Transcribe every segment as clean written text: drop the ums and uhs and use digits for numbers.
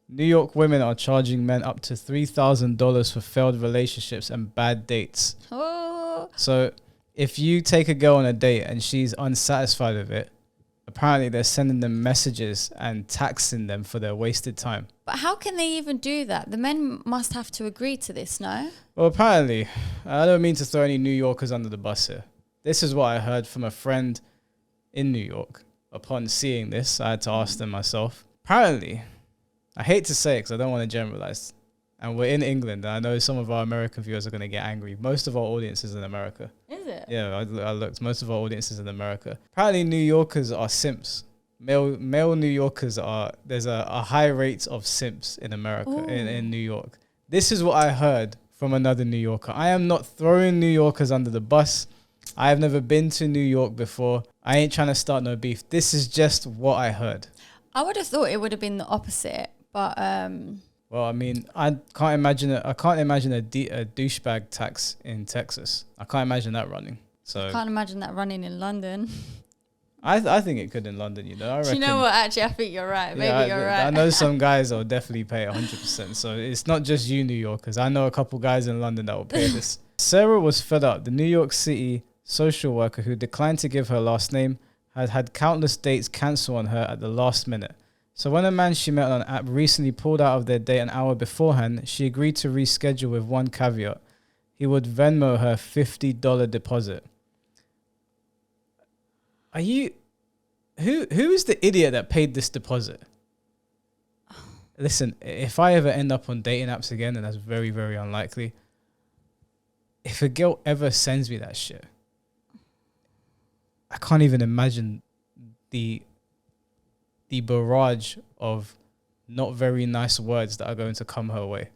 New York women are charging men up to $3,000 for failed relationships and bad dates. Oh. So if you take a girl on a date and she's unsatisfied with it, apparently they're sending them messages and taxing them for their wasted time. But how can they even do that? The men must have to agree to this, no? Well, apparently, I don't mean to throw any New Yorkers under the bus here. This is what I heard from a friend in New York. Upon seeing this, I had to ask them myself. Apparently, I hate to say it because I don't want to generalize. And we're in England, and I know some of our American viewers are going to get angry. Most of our audience is in America. Is it? Yeah, I looked. Most of our audience is in America. Apparently, New Yorkers are simps. Male New Yorkers are, there's a high rate of simps in America, in New York. This is what I heard from another New Yorker. I am not throwing New Yorkers under the bus. I have never been to New York before. I ain't trying to start no beef. This is just what I heard. I would have thought it would have been the opposite, but well, I mean, I can't imagine a douchebag tax in Texas. I can't imagine that running. So I can't imagine that running in London. I think it could in London, you know. I reckon, Do you know what? Actually, I think you're right. Maybe you're right. I know some guys that will definitely pay 100%. So it's not just you New Yorkers. I know a couple guys in London that will pay this. Sarah was fed up. The New York City social worker who declined to give her last name had countless dates cancelled on her at the last minute. So when a man she met on an app recently pulled out of their date an hour beforehand, she agreed to reschedule with one caveat. He would Venmo her $50 deposit. Are you... Who is the idiot that paid this deposit? Listen, if I ever end up on dating apps again, and that's very, very unlikely, if a girl ever sends me that shit, I can't even imagine the barrage of not very nice words that are going to come her way.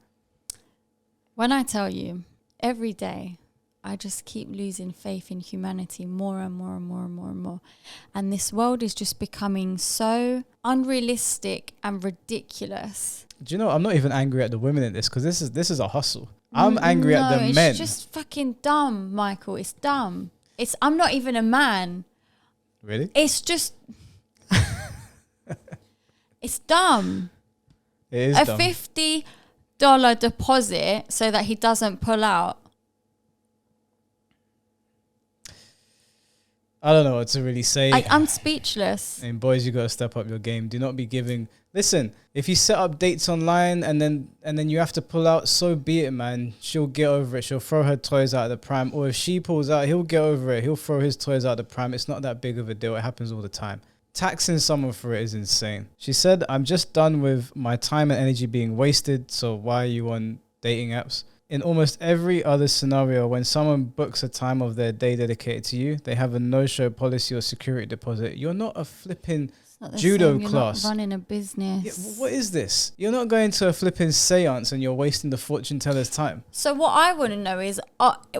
When I tell you, every day, I just keep losing faith in humanity more and more and more and more and more. And this world is just becoming so unrealistic and ridiculous. Do you know, I'm not even angry at the women in this because this is a hustle. I'm angry at the men. It's just fucking dumb, Michael. It's dumb. I'm not even a man. Really? It's just... it's dumb. It is dumb. A $50 deposit so that he doesn't pull out. I don't know what to really say. I'm speechless. And boys, you got to step up your game. Do not be giving... Listen, if you set up dates online and then you have to pull out, so be it, man. She'll get over it. She'll throw her toys out of the pram. Or if she pulls out, he'll get over it. He'll throw his toys out of the pram. It's not that big of a deal. It happens all the time. Taxing someone for it is insane. She said, I'm just done with my time and energy being wasted. So why are you on dating apps? In almost every other scenario, when someone books a time of their day dedicated to you, they have a no-show policy or security deposit. You're not a flipping judo class. You're not running a business. Yeah, what is this? You're not going to a flipping seance and you're wasting the fortune teller's time. So what I want to know is,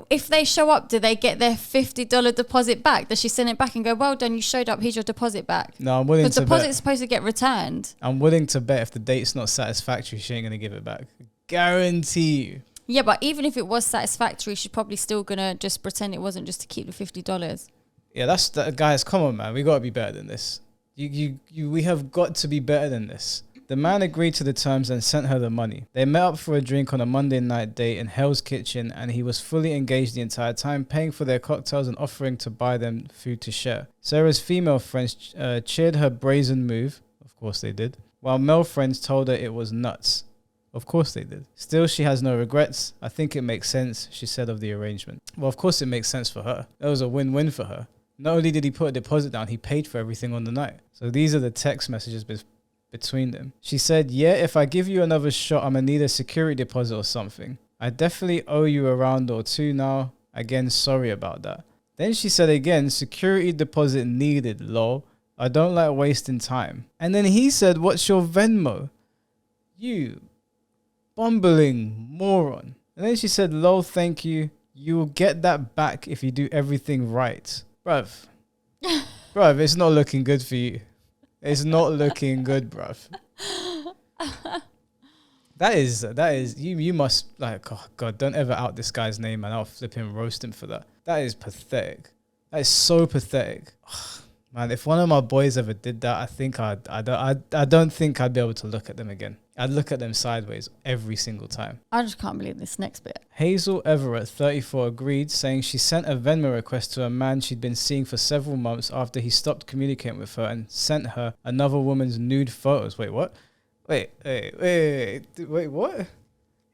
if they show up, do they get their $50 deposit back? Does she send it back and go, well done, you showed up, here's your deposit back? No, I'm willing to bet. The deposit's supposed to get returned. I'm willing to bet if the date's not satisfactory, she ain't going to give it back. Guarantee you. Yeah, but even if it was satisfactory, she's probably still going to just pretend it wasn't just to keep the $50. Yeah, guys, come on, man. We got to be better than this. We have got to be better than this. The man agreed to the terms and sent her the money. They met up for a drink on a Monday night date in Hell's Kitchen, and he was fully engaged the entire time, paying for their cocktails and offering to buy them food to share. Sarah's female friends cheered her brazen move. Of course they did. While male friends told her it was nuts. Of course they did. Still, she has no regrets. I think it makes sense, she said of the arrangement. Well, of course it makes sense for her. That was a win-win for her. Not only did he put a deposit down, he paid for everything on the night. So these are the text messages between them. She said, yeah, if I give you another shot, I'm going to need a security deposit or something. I definitely owe you a round or two now. Again, sorry about that. Then she said again, security deposit needed, lol. I don't like wasting time. And then he said, what's your Venmo? You bumbling moron. And then she said, lol, thank you. You will get that back if you do everything right. Bruv, it's not looking good for you. It's not looking good, bruv. That is, you must, like, oh God, don't ever out this guy's name and I'll flip him, roast him for that. That is pathetic. That is so pathetic. Man, if one of my boys ever did that, I don't think I'd be able to look at them again. I'd look at them sideways every single time. I just can't believe this next bit. Hazel Everett, 34, agreed, saying she sent a Venmo request to a man she'd been seeing for several months after he stopped communicating with her and sent her another woman's nude photos. Wait, what? Wait, what?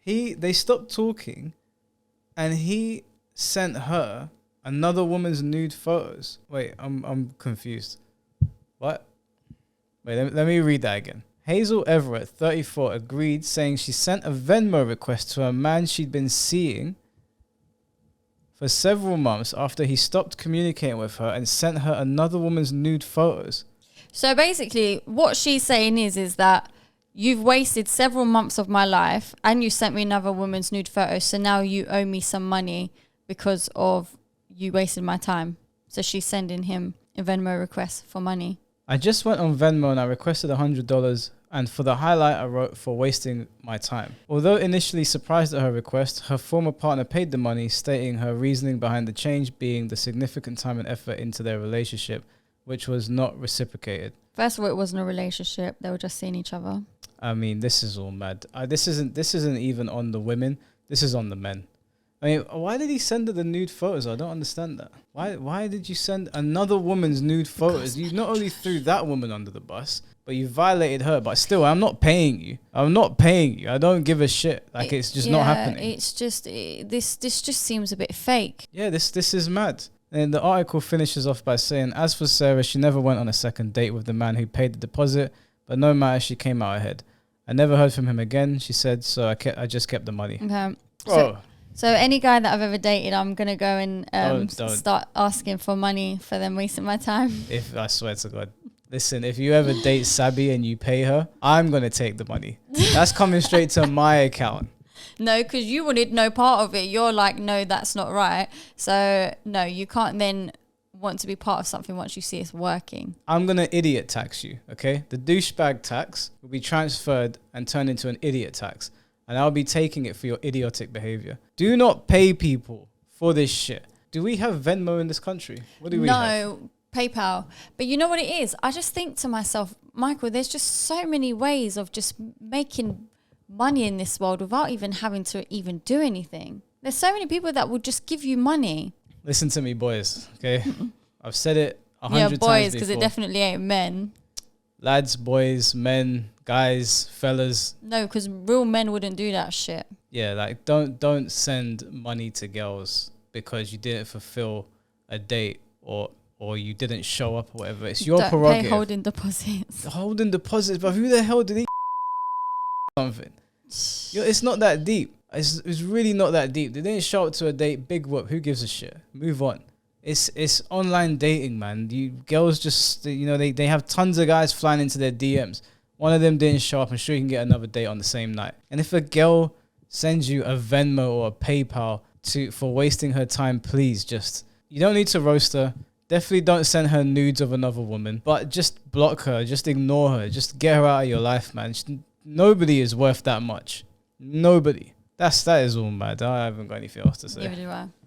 They stopped talking and he sent her another woman's nude photos. Wait, I'm confused. What? Wait, let me read that again. Hazel Everett, 34, agreed, saying she sent a Venmo request to a man she'd been seeing for several months after he stopped communicating with her and sent her another woman's nude photos. So basically, what she's saying is that you've wasted several months of my life and you sent me another woman's nude photos, so now you owe me some money because of you wasted my time. So she's sending him a Venmo request for money. I just went on Venmo and I requested $100, and for the highlight I wrote for wasting my time. Although initially surprised at her request, her former partner paid the money, stating her reasoning behind the change being the significant time and effort into their relationship, which was not reciprocated. First of all, it wasn't a relationship. They were just seeing each other. I mean, this is all mad. This isn't even on the women. This is on the men. I mean, why did he send her the nude photos? I don't understand that. Why did you send another woman's nude photos? You not only threw that woman under the bus, but you violated her. But still, I'm not paying you. I don't give a shit. Like, it's just not happening. It's just, this just seems a bit fake. Yeah, this is mad. And the article finishes off by saying, as for Sarah, she never went on a second date with the man who paid the deposit, but no matter, she came out ahead. I never heard from him again, she said, so I just kept the money. Okay. Bro. So any guy that I've ever dated, I'm going to go and start asking for money for them wasting my time. I swear to God. Listen, if you ever date Sabi and you pay her, I'm going to take the money. That's coming straight to my account. No, because you wanted no part of it. You're like, no, that's not right. So, no, you can't then want to be part of something once you see it's working. I'm going to idiot tax you, okay? The douchebag tax will be transferred and turned into an idiot tax. And I'll be taking it for your idiotic behavior. Do not pay people for this shit. Do we have Venmo in this country? What do we have? No, PayPal. But you know what it is? I just think to myself, Michael, there's just so many ways of just making money in this world without even having to even do anything. There's so many people that will just give you money. Listen to me, boys, okay? I've said it 100 times before. Yeah, boys, because it definitely ain't men. Lads, boys, men, guys, fellas. No, because real men wouldn't do that shit. Yeah, like don't send money to girls because you didn't fulfill a date or you didn't show up or whatever. It's your prerogative. Pay holding deposits. Holding deposits, but who the hell did he something? It's not that deep. It's really not that deep. They didn't show up to a date. Big whoop. Who gives a shit? Move on. It's online dating, man. Girls just, they have tons of guys flying into their DMs. One of them didn't show up. I'm sure you can get another date on the same night. And if a girl sends you a Venmo or a PayPal for wasting her time, please you don't need to roast her. Definitely don't send her nudes of another woman, but just block her, just ignore her, just get her out of your life, man. Nobody is worth that much. Nobody. That is all mad. I haven't got anything else to say. Neither do I.